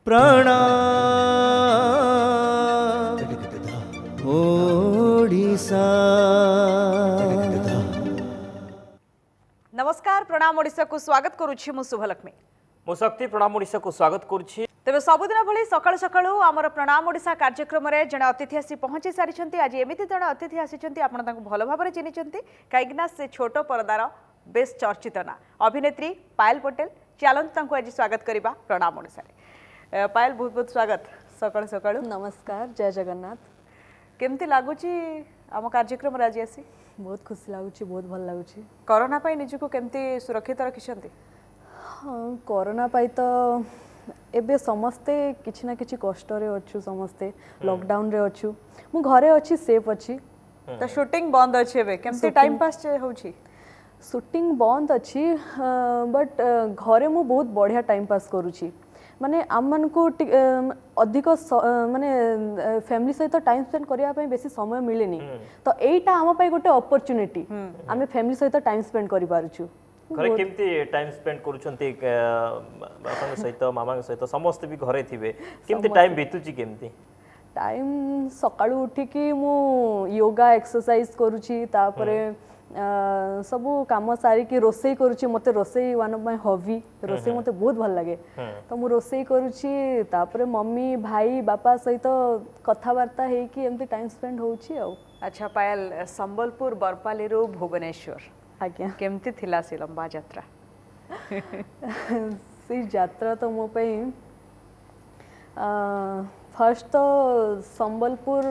प्रणाम ओडिशा। नमस्कार, प्रणाम ओडिशा को स्वागत करुछि मु शुभलक्ष्मी। मु शक्ति प्रणाम ओडिशा को स्वागत करुछि। तेबे सबुदिन भली सकाळु सकाळु आमर प्रणाम ओडिशा कार्यक्रम रे जणे अतिथि आसी पहुंची सारिछंती। आज एमिति जणे अतिथि आसीछंती आपण तांको भलो भाबरे चिनिछंती काइकना से छोटो परदार बेस चर्चित ना अभिनेत्री पायल पटेल। चलंत तांको आज स्वागत करिबा प्रणाम ओडिशा रे। पायल बहुत बहुत स्वागत सकाळु सकाळु। नमस्कार, जय जगन्नाथ। केमति लागुची आम कार्यक्रम रे आज आसी? बहुत खुशी लागुची, बहुत भल लागुची। कोरोना पई निजको केमति सुरक्षित रखिछंती? हाँ, कोरोना पाई तो एबे समस्ते किछि ना किछि कष्ट रे अछु, समस्ते लॉकडाउन रे अछु। मु घरे अछि, सेफ अछि। तो शूटिंग बंद अछि एबे केमति टाइम पास होछि? शूटिंग बंद अछि, बट घरे मु बहुत बढ़िया टाइम पास करूछि। माने आम मन को अधिक माने फैमिली सहित टाइम स्पेंड करिया पय बेसी समय मिलेनी। तो एटा आम पय गोटे अपॉर्चुनिटी, आमे फैमिली सहित टाइम स्पेंड करि पारुछु। घरे केमती टाइम स्पेंड करूछंती बापा सहित मामा सहित समस्त भी घरे थिबे, केमती टाइम बीतुची? केमती टाइम सकाळु उठी कि मु योगा एक्सरसाइज करूची, तापरे सबु काम सारी कि रोसई करूची। मते रोसई वन ऑफ माय हॉबी। रोसई मते बहुत भल लागे, तो मु रोसई करूची। तापरे मम्मी भाई बापा सहित कथा वार्ता हे कि एमती टाइम स्पेंड होउची। अच्छा पायल, संबलपुर बरपाली रो भुवनेश्वर आज्ञा केमती थिला से लंबा यात्रा? से यात्रा तो मो पई फर्स्ट तो संबलपुर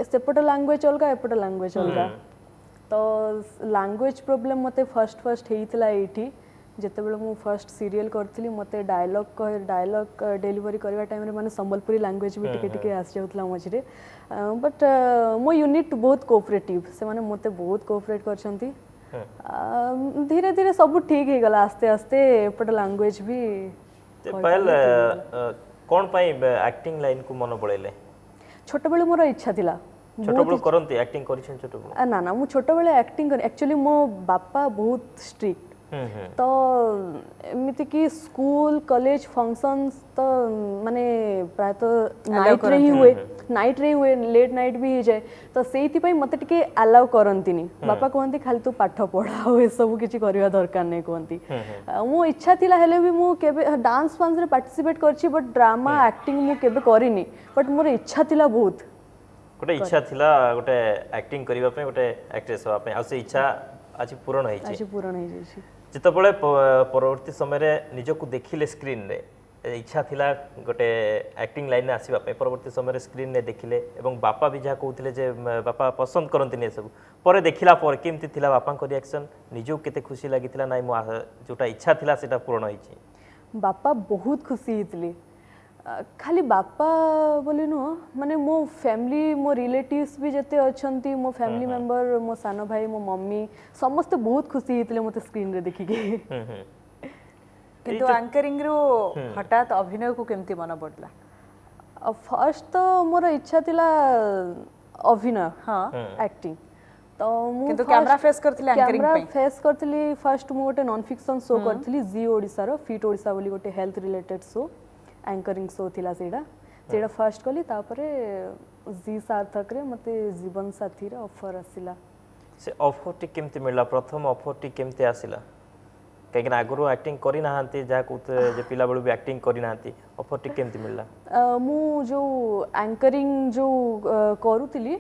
सेपट लैंग्वेज अलगा, एपट लैंग्वेज अलगा। तो लैंग्वेज प्रॉब्लम मते फर्स्ट हेइतला एठी जेते बेले मु फर्स्ट सीरियल करथिली। मते डायलॉग डिलीवरी करबा टाइम रे माने संबलपुरी लैंग्वेज भी टिके टिके आस जाउतला मझरे। बट मो यूनिट बहुत कोऑपरेटिव, से माने मते बहुत कोऑपरेट करछंती। धीरे धीरे सब ठीक हे गला, आस्ते आस्ते एपट लैंग्वेज भी। पायल कोन पई एक्टिंग लाइन को मन बळेले? छोट बेले मोर इच्छा थिला। छोट बेले करंती एक्टिंग करिछन? छोट बेले ना ना, मु छोट बेले एक्टिंग कर। एक्चुअली मो बापा बहुत स्ट्रिक्ट, तो एमिति कि स्कूल कॉलेज फंक्शंस तो माने प्राय तो नाइट रे ही हुए, लेट नाइट भी हो जाए। तो सेइति पई मते टिके अलाउ करंतिनी। बापा कहंती खाली तू पाठ पढ़ा, ए सब किछि करबा दरकार नै कहंती। मो इच्छा थिला हेले भी मु केबे डांस फांस रे पार्टिसिपेट करछि, बट ड्रामा एक्टिंग मु केबे करिनी। बट मोर इच्छा थिला बहुत, गोटे इच्छा थिला गोटे एक्टिंग करिबा पे, गोटे एक्ट्रेस होबा पे। आ से इच्छा आज पूर्ण होई छी? आज पूर्ण होई छी। जितबले परवर्ती समय रे निजको देखिले स्क्रीन रे, इच्छा थिला गोटे एक्टिंग लाइन आसीबा पे, परवर्ती समय रे स्क्रीन रे देखिले एवं बापा भी जा कहउथिले जे बापा पसंद करंती ने सब, परे देखिला पर केमती थिला बापा को रिएक्शन? निजो केते खुशी लागिथिला नाइ मो जोटा इच्छा थिला सेटा पूर्ण होई छी? बापा बहुत खुशी हितले। खाली बापा बोली नु माने मो फैमिली, मो रिलेटिव्स भी जते अछंती, मो फैमिली मेंबर, मो सानो भाई, मो मम्मी समस्त बहुत खुशी हितले मते स्क्रीन रे देखि के। किंतु एंकरिंग रो हठात अभिनय को केमती मन पड़ला? फर्स्ट तो मोर इच्छा थिला अभिनय, हाँ एक्टिंग। तो मु किंतु कैमरा फेस करथिले एंकरिंग पे? कैमरा फेस करथिली। फर्स्ट मु गोटे नॉन फिक्शन शो करथिली जी ओडिसा रो, फिट ओडिसा बोली गोटे health related show, anchoring show थिला सेडा फर्स्ट कली। तापरे जी सार्थक रे मते जीवन साथी रे ऑफर आसिला। से ऑफर टी केमती मिलला? प्रथम ऑफर टी केमती आसिला? काहे आगुरु एक्टिंग करि नाहंती, जा कहते जे पिला बेलु भी एक्टिंग करि नाहंती, ऑफर टी केमती मिलला? मु जो एंकरिंग जो करूतिली,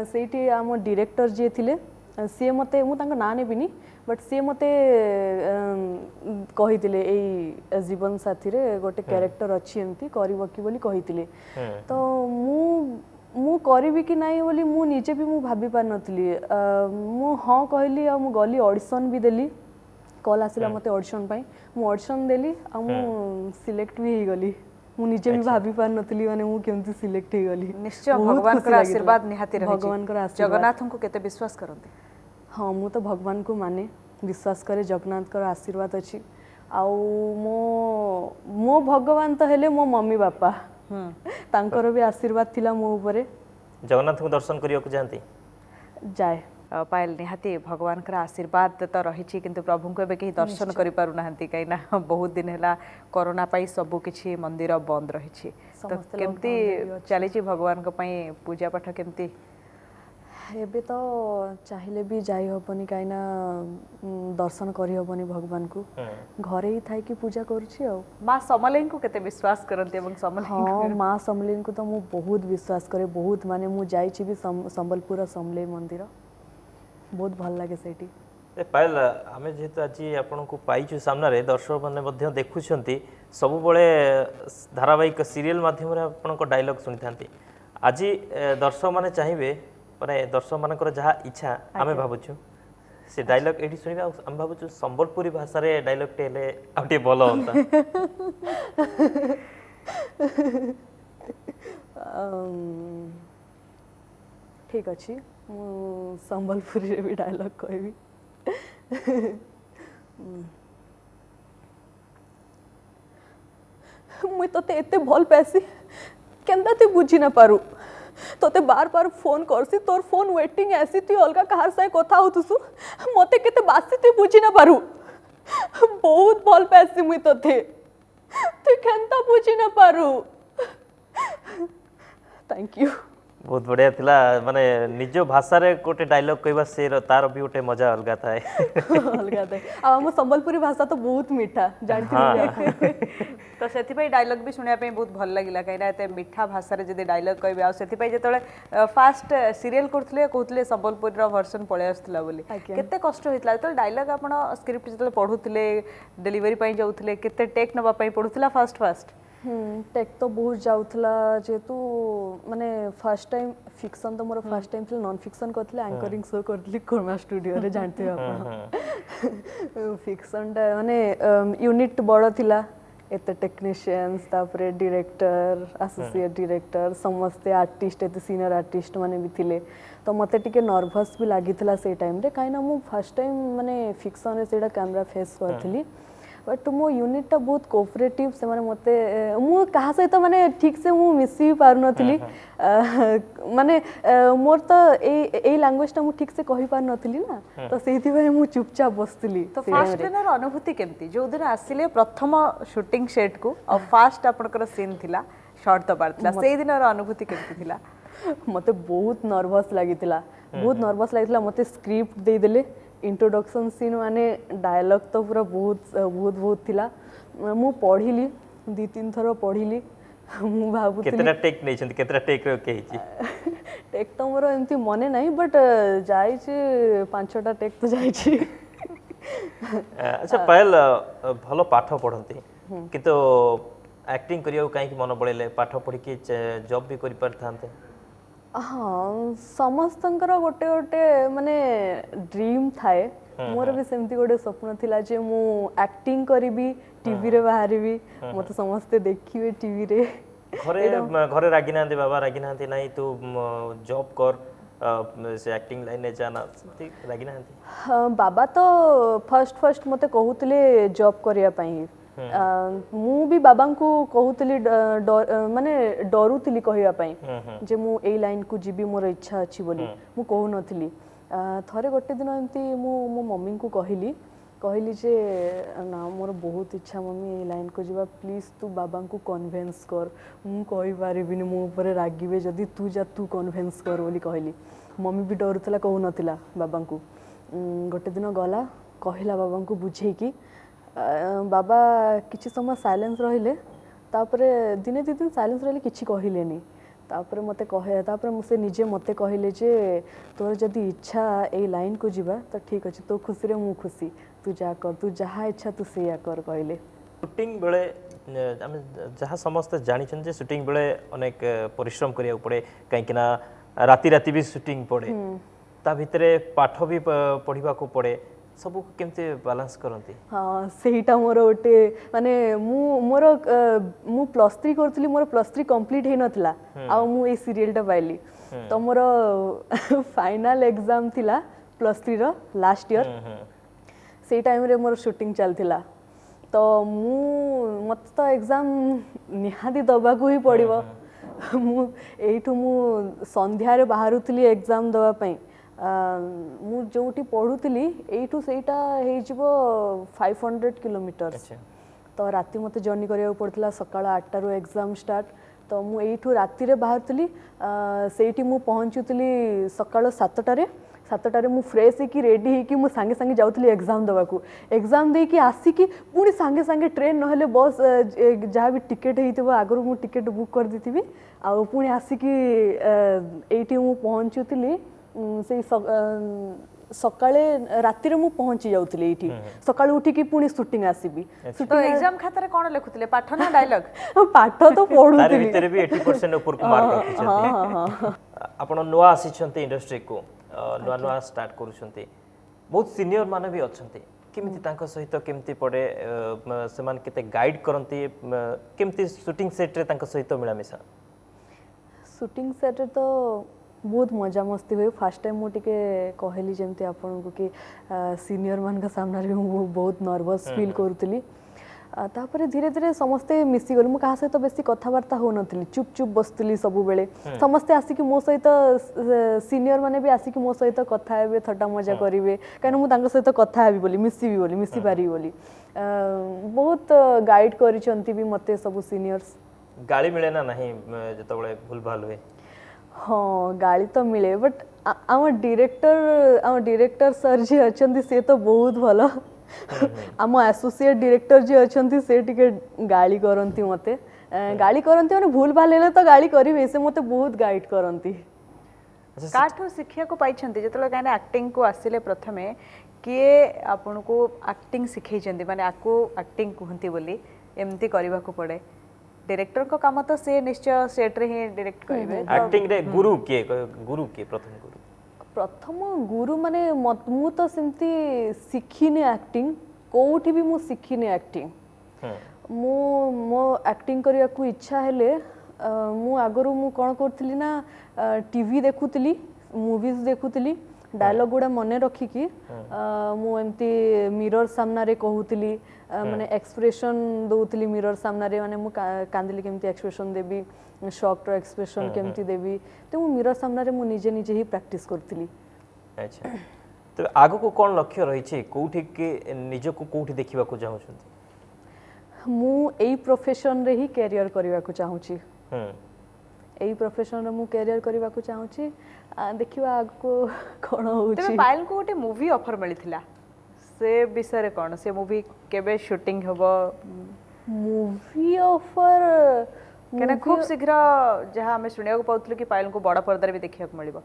सेठी आम डायरेक्टर जे थिले, सी मते मु तांका ना नेबिनी, बट सी मते कहिथिले एई जीवन साथी रे गोटे कैरेक्टर अछि एमती करबो कि बोली कहिथिले। तो मु करबी कि नाही बोली मु निजे भी मु भाबी पार नथली। मु हां कहली, आ मु गली ऑडिशन भी देली। कॉल आसिला मते ऑडिशन पाई, मु ऑडिशन देली, आ मु सिलेक्ट भी हे गली। मु निजे भी भाबी पार नथली माने मु केमती सिलेक्ट हे गली। निश्चय भगवान का आशीर्वाद निहाती रही। भगवान का आशीर्वाद। जगन्नाथ को केते विश्वास करंती? हाँ, मु तो भगवान को माने, विश्वास करे। जगन्नाथ का आशीर्वाद अछि। आउ मो भगवान तो हेले मो मम्मी बापा, तांकर भी आशीर्वाद थिला मो ऊपर। जगन्नाथ को दर्शन करिया को जानती? जाए। पायल निहाती भगवान आशीर्वाद तो रही किंतु प्रभु को एवं कहीं दर्शन कर पारु ना कहीं बहुत दिन है कोरोना पाई सब किछि मंदिर बंद रही तो केमती चली भगवान पूजा पाठ केमती एबे तो चाहिले भी जाई हबनी कहीं दर्शन करी हबनी भगवान को घरे ही थाई कि पूजा करूछि आ माँ समलेई को केते विश्वास करते हाँ माँ समलेई को तो मु बहुत विश्वास करे बहुत माने मु जाइछि भी संबलपुर समलेई मंदिर बहुत भल लागे सेठी पायल आम जेहेतु आज आपण को पाइछु सामने दर्शक मैंने देखुं सब बड़े धारावाहिक सीरियल माध्यम आपण डायलॉग शुणी था आज दर्शक मैंने चाहिए माने दर्शक मानकर जहाँ इच्छा आम भावुँ से डायलॉग ये शुणा आम भावुँ संबलपुरी भाषा रे डायलॉग टे आउटे भल होता ठीक अच्छी संबलपुरी रे भी डायलॉग कहबी मुई तोते एते भल पैसी केंदा ते बुझी ना पारू तोते बार बार फोन करसी तोर फोन वेटिंग ऐसी तू अलगा कहार से कथा होतुसु मते केते बासी तू बुझी ना पारू बहुत भल पैसी मुई तोते तू केंता बुझी ना पारू थैंक यू बहुत बढ़िया थिला माने निज भाषा रे गोटे डायलॉग कहबा से तार भी गोटे मजा अलगा थाए अलगा थाए आ हम संबलपुरी भाषा तो बहुत मीठा जानती तो से डायलॉग भी शुणा बहुत भल लगे कहीं मीठा भाषा रे जदि डायलॉग कहबे आ से जो फास्ट सीरियल करथले कहथले संबलपुर रो वर्जन पळे आस्तला बोली केते कष्ट होइतला तो डायलॉग आपण स्क्रिप्ट जते पढुथले डिलीवरी पई जाउथले केते टेक नबा पई पढुथला फास्ट टेक तो बहुत जाउथला जेतु माने फर्स्ट टाइम फिक्शन तो मोर फर्स्ट टाइम थी नॉन फिक्शन करथले एंकरिंग शो करथली कोरमा स्टूडियो रे जानते हो आपण फिक्शन टा माने यूनिट बड़ थिला एते टेक्नीशियंस तापरे डायरेक्टर एसोसिएट डायरेक्टर समस्त आर्टिस्ट एते सीनियर आर्टिस्ट माने भी थिले तो मते टिके नर्वस भी लागिथला से टाइम रे काइना मु फर्स्ट टाइम माने फिक्शन रे सेडा कैमरा फेस करथली बट मो यूनिट टा बहुत कोऑपरेटिव से माने मते मु कहा सहित माने ठीक से मु मिसी पार नथली माने मोर तो ए लैंग्वेज टा मु ठीक से कहि पार नथली ना तो सेहिति भाई मु चुपचाप बसतली तो फर्स्ट दिनर अनुभूति केमती जो दिन आसिले प्रथम शूटिंग सेट को और फास्ट आपनकर सीन थिला शॉर्ट तो पारथिला सेहि दिनर अनुभूति केमती थिला मते बहुत नर्वस लागितिला बहुत नर्वस लागितिला मते स्क्रिप्ट दे देले इंट्रोडक्शन सीन माने डायलॉग तो पूरा बहुत थिला मु पढ़िली 2-3 थर पढ़िली मु भाबुतली केतरा टेक नै छथि केतरा टेक रो केहिची टेक तो मोर एमती मने नाही बट जाई छी 5-6टा टेक तो जाई छी अच्छा पायल भलो पाठ पढंती किंतु एक्टिंग करियो काहे कि मन बळेले पाठ पढी के जॉब भी करि परथांते हाँ समस्तंकर गोटे गोटे माने ड्रीम थाए मोर भी सेमती गोटे स्वप्न थिला जे मु एक्टिंग करिबी टीवी रे बाहरिबी मते समस्त देखिबे टीवी रे घरे रागी नांती बाबा रागी नांती नहीं तू जॉब कर से एक्टिंग लाइन में जाना ठीक रागी नांती बाबा तो फर्स्ट मते कहउतले जॉब करिया पई मु भी बाबा को कहूतली माने डरुतली कहया पई जे मु ए लाइन को जीबी मोर इच्छा अछि बोली मु कहू नथली थरे गोटे दिन एमती मो मम्मी को कहली जे ना मोर बहुत इच्छा मम्मी ए लाइन को जीवा प्लीज तू बाबा को कन्विंस कर मु कहि पारिबिनी मो ऊपर रागिबे जदी तू जा तू कन्विंस कर बोली कहली मम्मी भी डरुतला कहू नथिला बाबा को गोटे दिन गला कहला बाबा को बुझे कि बाबा किछि समय साइलेंस रहिले तापरे दिने 2 दिन साइलेंस रहिले किछि कहिलेनी तापरे मते कहे तापरे मुसे निजे मते कहिले जे तोर जदी इच्छा ए लाइन को जीवा तो ठीक अछि तो खुशी रे मु खुशी तू जा कर तू जहा इच्छा तू सेया कर कहले शूटिंग बेले हम जहाँ समस्त जानी जे शूटिंग बेले अनेक परिश्रम करिया पड़े कहीं ना राति भी शूटिंग पड़े ता भितरे पाठ भी पढ़िबा को पड़े सब केमते बैलेंस करंती हाँ सेहीटा मोर ओटे माने मु +3 करथली मोर +3 कंप्लीट हे नथला आ मु ए सीरियल टा पाइली तो मोर फाइनल एग्जाम थिला +3 रो लास्ट ईयर से टाइम रे मोर शूटिंग चलथिला तो मत तो एग्जाम निहाती दबा को ही पड़िबो मु एठु मु संध्या रे बाहरुथली एग्जाम दवा पई ମୁଁ ଯୋଉଠି ପଢୁଥିଲି ଏଇଠୁ ସେଇଟା ହେଇଯିବ 500 କିଲୋମିଟର୍स अच्छा ତ ରାତି ମୋତେ ଜର୍ଣ୍ଣି କରିବାକୁ ପଡୁଥିଲା ସକାଳ 8ଟାରୁ ଏକ୍ଜାମ ଷ୍ଟାର୍ଟ ତ ମୁଁ ଏଇଠୁ ରାତିରେ ବାହାରୁଥିଲି ସେଇଠି ମୁଁ ପହଞ୍ଚୁଥିଲି ସକାଳ 7ଟାରେ ମୁଁ ଫ୍ରେଶ ହେଇକି ରେଡି ହେଇକି ମୁଁ ସାଙ୍ଗେ ସାଙ୍ଗେ ଯାଉଥିଲି ଏକ୍ଜାମ ଦେବାକୁ ଏକ୍ଜାମ ଦେଇକି ଆସିକି ପୁଣି ସାଙ୍ଗେ ସାଙ୍ଗେ ଟ୍ରେନ୍ ନହେଲେ ବସ୍ ଯାହା ବି ଟିକେଟ୍ ହେଇଥିବ ଆଗରୁ ମୁଁ ଟିକେଟ୍ ବୁକ୍ କରିଦେଇଥିବି ଆଉ ପୁଣି ଆସିକି ଏଇଠି ମୁଁ ପହଞ୍ଚୁଥିଲି ସେଇ ସକାଳେ ରାତିରେ ମୁଁ ପହଞ୍ଚି ଯାଉଥିଲି ଏଇଠି ସକାଳୁ ଉଠିକି ପୁଣି ସୁଟିଂ ଆସିବି ତ ଏକ୍ଜାମ ଖାତାରେ କ'ଣ ଲେଖୁଥିଲେ ପାଠ ନା ଡାଇଲଗ ପାଠ ତ तार ପଢୁଥିଲି भितर भी 80% ऊपर को मार्क रखिछथि आपण नुआ आसीछन्ते इंडस्ट्री को नुआ नुआ स्टार्ट करूछन्ते बहुत सीनियर माने भी अछन्ते केमिति तांको सहित केमिति पड़े समान केते गाइड करन्ती केमिति शूटिंग सेट रे तांको सहित मिलामिशा सुटिंग सेट तो बहुत मजा मस्ती हुए फास्ट टाइम मुझे कहली जमती आपन को कि सीनियर मान का सामने रे मु बहुत नर्वस फील करूतली तापर धीरे धीरे समस्ते मिसी गलु मु कहा सहित बेसी कथबार्ता हो नथली चुप चुप बसतली सब बेले समस्ते आसिक मो सहित सीनियर माने भी आसिक मो सहित कथा हेबे थट्टा मजा करिवे काहे मु तांग सहित कथा हेबी बोली मिसी पारी बोली बहुत गाइड करिसंती भी मते सब सीनियर्स गाली मिले ना नहीं जतबळे भूल भाल हुए हाँ गाड़ी तो मिले बट आम डायरेक्टर सर जी अच्छा से तो बहुत भल आम एसोसिएट डायरेक्टर जी अच्छा से टिके गाली करती मते गाली करती माने भूल भाल हेले तो गाली करेंगे से मते बहुत गाइड करती काठू शिक्षा को पाइछन्ती जतले काने एक्टिंग को आसिले प्रथमे किए आपन को एक्टिंग सिखैछन्ती माने आको एक्टिंग कहंती बोली एमती करबा को पड़े डायरेक्टर को काम तो से निश्चय सेट रे ही डायरेक्ट करिवे एक्टिंग रे गुरु के प्रथम गुरु माने मु तो सिमती सिखिनी एक्टिंग कोठी भी मु सिखिनी एक्टिंग मो एक्टिंग करिया को इच्छा हेले मु आगरु मु कोन करथली ना टीवी देखुतली मूवीज देखुतली डायलॉग गुडा मने रखिकी मु एमती मिरर सामना रे कहूतली माने एक्सप्रेशन दउतली मिरर सामना रे माने मु कांदली केमती एक्सप्रेशन देबी शॉक रो एक्सप्रेशन केमती देबी तो मु मिरर सामना रे मु निजे निजे ही प्रैक्टिस करतली अच्छा तो आगो को कोन लक्ष्य रही छी कोठी के निज को कोठी देखिबा को चाहू छथि मु एई प्रोफेशन रे ही करियर करिवा को चाहू छी एई प्रोफेशन रे मु करियर करिवा को चाहू छी देखिवा आगो कोन होउची तबे पायल को गोटे मूवी ऑफर मिलिथिला से विषय रे कोन से मूवी केबे शूटिंग होबो मूवी ऑफर केना खूब शीघ्र जहां हमें सुनिया को पाउतले कि पायल को बड़ा पर्दा रे भी देखिया को मिलिबो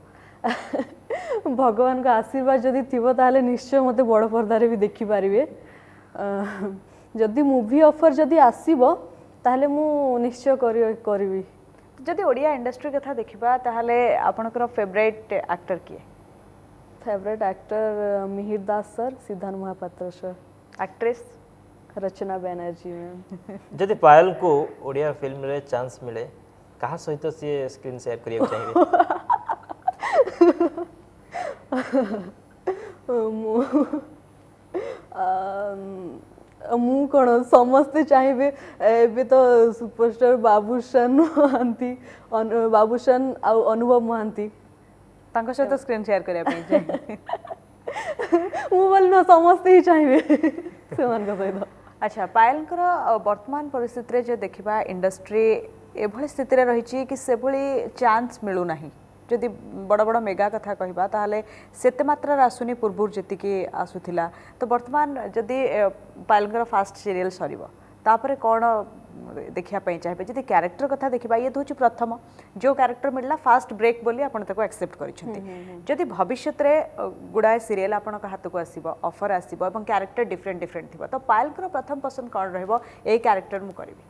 भगवान का आशीर्वाद जदि थिबो ताले निश्चय मते बड़ पर्दा रे भी देखि पारिबे जदि मूवी ऑफर जदि आसीबो ताले मु निश्चय करिवि जदि ओडिया इंडस्ट्री कथा देखिबा ताहले आपनकर फेवरेट एक्टर किए favourite actor Mihir Das sir Siddharth Mohapatra sir actress Rachana Banerjee ma'am जदि पायल को ओडिया फिल्म रे चांस मिले कहा सहित से स्क्रीन शेयर करिया चाहिए मु कौन समस्ते चाहिए एबे तो सुपरस्टार बाबूशान महांती बाबूशान आ अनुभव महांती तांको सहित स्क्रीन शेयर करिया पई मु बोल न समस्ते ही चाहिए से मान का सहित अच्छा पायल वर्तमान परिस्थिति रे जे देखिबा इंडस्ट्री एभली स्थिति रे रहिछि कि सेभली चांस मिलु नाही जदि बड़ बड़ मेगा कथा कहबा ताहले सेते मात्रा आसुनी पूर्वुर जतिके आसुथिला तो वर्तमान जदि पायलकर फास्ट सीरियल सरीबो तापरे कोन देखिया पई चाहे जदि कैरेक्टर कथा देखिबा ये दोछि प्रथम जो कैरेक्टर मिलला फास्ट ब्रेक बोली आपण ताको एक्सेप्ट करिसंती जदि भविष्य रे गुडाय सीरियल आपण का हाथ को आसीबो ऑफर आसीबो एवं कैरेक्टर डिफरेंट डिफरेंट थिबो तो पायलकर प्रथम पसंद कोन रहबो ए कैरेक्टर मु करबी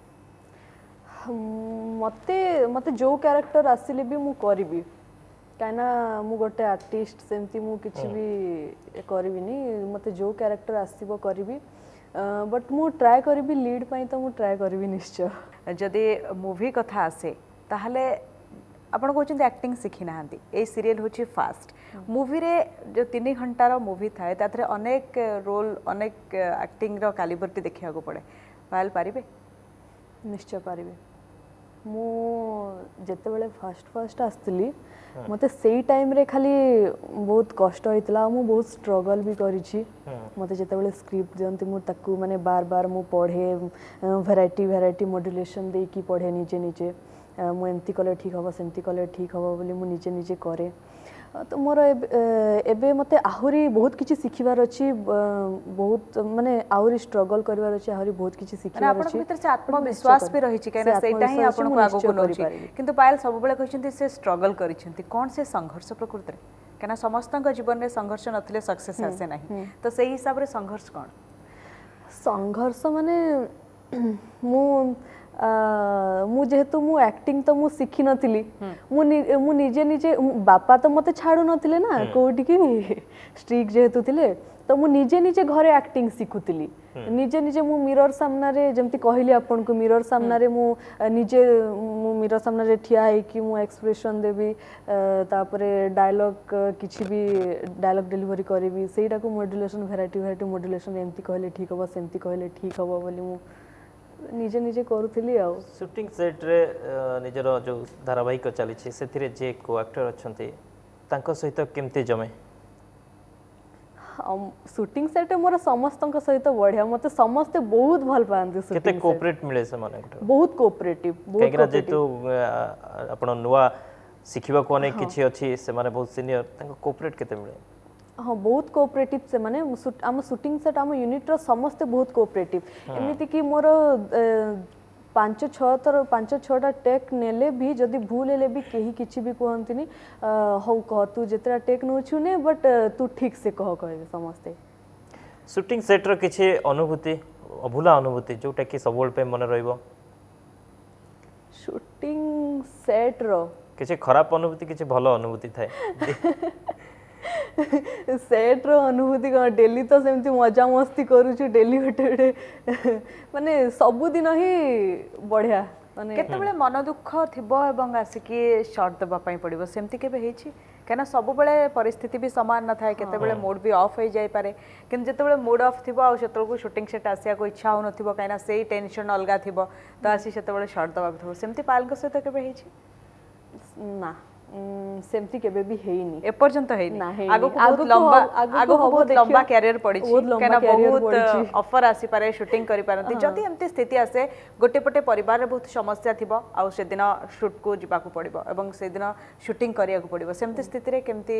मते जो कैरेक्टर आसिले भी मु करबी काना मु गोटे आर्टिस्ट सेमती मु किछि भी करबिनी मते जो कैरेक्टर आसीबो करबी बट मु ट्राई करबी लीड पई तो मु ट्राई करबी निश्चय जदि मूवी कथा आसे ताहले आपण कहउछन एक्टिंग सिखि नाहंती ए सीरियल होछि फास्ट मूवी रे जो 3 घंटा रो मूवी थाए ताथरे अनेक रोल अनेक एक्टिंग रो कैलिबरिटी देखिया को पड़े पायल पारिबे निश्चय पारिबे ମୁଁ ଯେତେବେଳେ ଫାଷ୍ଟ ଆସିଥିଲି ମତେ ସେଇ ଟାଇମରେ ଖାଲି ବହୁତ କଷ୍ଟ ହେଇଥିଲା ଆଉ ମୁଁ ବହୁତ ଷ୍ଟ୍ରଗଲ୍ ବି କରିଛି ମତେ ଯେତେବେଳେ ସ୍କ୍ରିପ୍ଟ ଦିଅନ୍ତି ମୁଁ ତାକୁ ମାନେ ବାର ମୁଁ ପଢ଼େ ଭେରାଇଟି ମଡୁଲେସନ୍ ଦେଇକି ପଢ଼େ ନିଜେ ନିଜେ ମୁଁ ଏମିତି କଲେ ଠିକ୍ ହେବ ସେମିତି କଲେ ଠିକ୍ ହେବ ବୋଲି ମୁଁ ନିଜେ କରେ ତ ମୋର ଏବେ ମତେ ଆହୁରି ବହୁତ କିଛି ଶିଖିବାର ଅଛି ବହୁତ ମାନେ ଆହୁରି ଷ୍ଟ୍ରଗଲ୍ କରିବାର ଅଛି ଆହୁରି ବହୁତ କିଛି ଶିଖିବାର ଆପଣଙ୍କ ଅଛି ଭିତରେ ସେ ଆତ୍ମବିଶ୍ୱାସ ବି ରହିଛି କାହିଁକି ନା ସେଇଟା ହିଁ ଆପଣଙ୍କୁ ଆଗକୁ ନଉଛି କିନ୍ତୁ ପାୟଲ ସବୁବେଳେ କହିଛନ୍ତି ସେ ଷ୍ଟ୍ରଗଲ୍ କରିଛନ୍ତି କ'ଣ ସେ ସଂଘର୍ଷ ପ୍ରକୃତରେ କାହିଁକିନା ସମସ୍ତଙ୍କ ଜୀବନରେ ସଂଘର୍ଷ ନଥିଲେ ସକ୍ସେସ୍ ଆସେ ନାହିଁ ତ ସେଇ ହିସାବରେ ସଂଘର୍ଷ କ'ଣ ସଂଘର୍ଷ ମାନେ ମୁଁ ଯେହେତୁ ମୁଁ ଆକ୍ଟିଂ ତ ମୁଁ ଶିଖିନଥିଲି ମୁଁ ନିଜେ ବାପା ତ ମତେ ଛାଡୁ ନଥିଲେ ନା କୋଉଠିକି ଷ୍ଟ୍ରିକ୍ଟ ଯେହେତୁ ଥିଲେ ତ ମୁଁ ନିଜେ ଘରେ ଆକ୍ଟିଂ ଶିଖୁଥିଲି ନିଜେ ମୁଁ ମିରର ସାମ୍ନାରେ ଯେମିତି କହିଲି ଆପଣଙ୍କୁ ମିରର ସାମ୍ନାରେ ମୁଁ ମିରର ସାମ୍ନାରେ ଠିଆ ହେଇକି ମୁଁ ଏକ୍ସପ୍ରେସନ ଦେବି ତାପରେ ଡାୟଲଗ କିଛି ବି ଡାୟଲଗ ଡେଲିଭରି କରିବି ସେଇଟାକୁ ମଡୁଲେସନ ଭେରାଇଟି ମଡୁଲେସନ ଏମିତି କହିଲେ ଠିକ୍ ହେବ ସେମିତି କହିଲେ ଠିକ୍ ହେବ ବୋଲି ମୁଁ ନିଜେ କରୁଥିଲି ଆଉ ସୁଟିଂ ସେଟ୍ରେ ନିଜର ଯେଉଁ ଧାରାବାହିକ ଚାଲିଛି ସେଥିରେ ଯେ କୋ ଆକ୍ଟର ଅଛନ୍ତି ତାଙ୍କ ସହିତ କେମିତି ଜମେ ସୁଟିଂ ସେଟ୍ ମୋର ସମସ୍ତଙ୍କ ସହିତ ବଢିଆ ମତେ ସମସ୍ତେ ବହୁତ ଭଲ ପାଆନ୍ତି କେତେ କୋଅପରେଟ୍ ମିଳେ ସେମାନଙ୍କୁ ବହୁତ କୋଅପରେଟିଭ କାହିଁକିନା ଯେହେତୁ ଆପଣ ନୂଆ ଶିଖିବାକୁ ଅନେକ କିଛି ଅଛି ସେମାନେ ବହୁତ ସିନିୟର ତାଙ୍କ କୋଅପରେଟ୍ କେତେ ମିଳେ हाँ बहुत कोऑपरेटिव से माने आम शूटिंग सेट आम यूनिट रो समस्ते बहुत कोऑपरेटिव एमिति कि मोर 5-6टा टेक नेले भी जदि भूल हेले भी कहीं किछि भी कहंतिनी हौ कह तू जेतरा टेक नोछु ने बट तू ठीक से कहबे समस्ते शूटिंग सेट रो किछि अनुभूति अभूला अनुभूति जोटा कि सबोल पे मन रहइबो शूटिंग सेट रो किछि खराब अनुभूति किछि भलो अनुभूति थाए सेट रो अनुभूति कौन डेली तो सेमती मजा मस्ती करूछु डेली गोटे माने सबुदिन ही बढ़िया माने केतेबेले मन दुख थिबो एवं आसिकी शॉट दबा पई पड़िबो सेमती केबे हेछि कहना सब बेले परिस्थिति भी समान न थाए केतेबेले मूड भी ऑफ हो जाय पारे किंतु जेतेबेले मूड ऑफ थिबो आ सेतरको शूटिंग सेट आसिया को इच्छा हो नथिबो कहना सेही टेंशन अलगा थिबो तो आसी सेतेबेले शॉट दबा थिबो सेमती पालक सहित केबे हेछि ना सेमती केबे भी हेइनी ए पर्यंत हेइनी आगो बहुत लंबा कैरियर पड़ी केना बहुत ऑफर आसी पारे शूटिंग करि पारंती जदि एमती स्थिति आसे गोटे पटे परिवार रे बहुत समस्या थिबो आ से दिन शूट को जिबा को पड़िबो एवं से दिन शूटिंग करिया को पड़िबो सेमती स्थिति रे केमती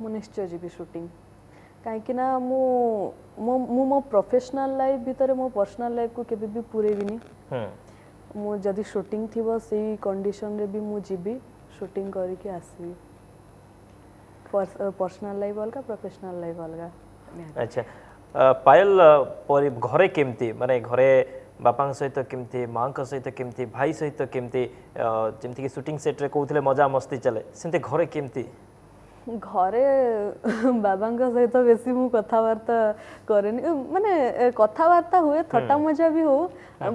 मु निश्चय जीबी शूटिंग काहे कि ना मो प्रोफेशनल लाइफ भीतर मो पर्सनल लाइफ को केबे भी पूरेबिनी मु जदि शूटिंग थिबो सेही कंडीशन रे भी मु जीबी शूटिंग करके आसी पर्सनल लाइफ अलगा प्रोफेशनल लाइफ अलगा अच्छा पायल घरे केमती माने घरे बापा सहित केमती माँ सहित केमती भाई सहित केमती जेमती कि शूटिंग सेट रे कहउथले मजा मस्ती चले सेमते घरे केमती घरे बाबा सहित बेसी मु कथावार्ता करेनी माने कथावार्ता हुए थट्टा मजा भी हो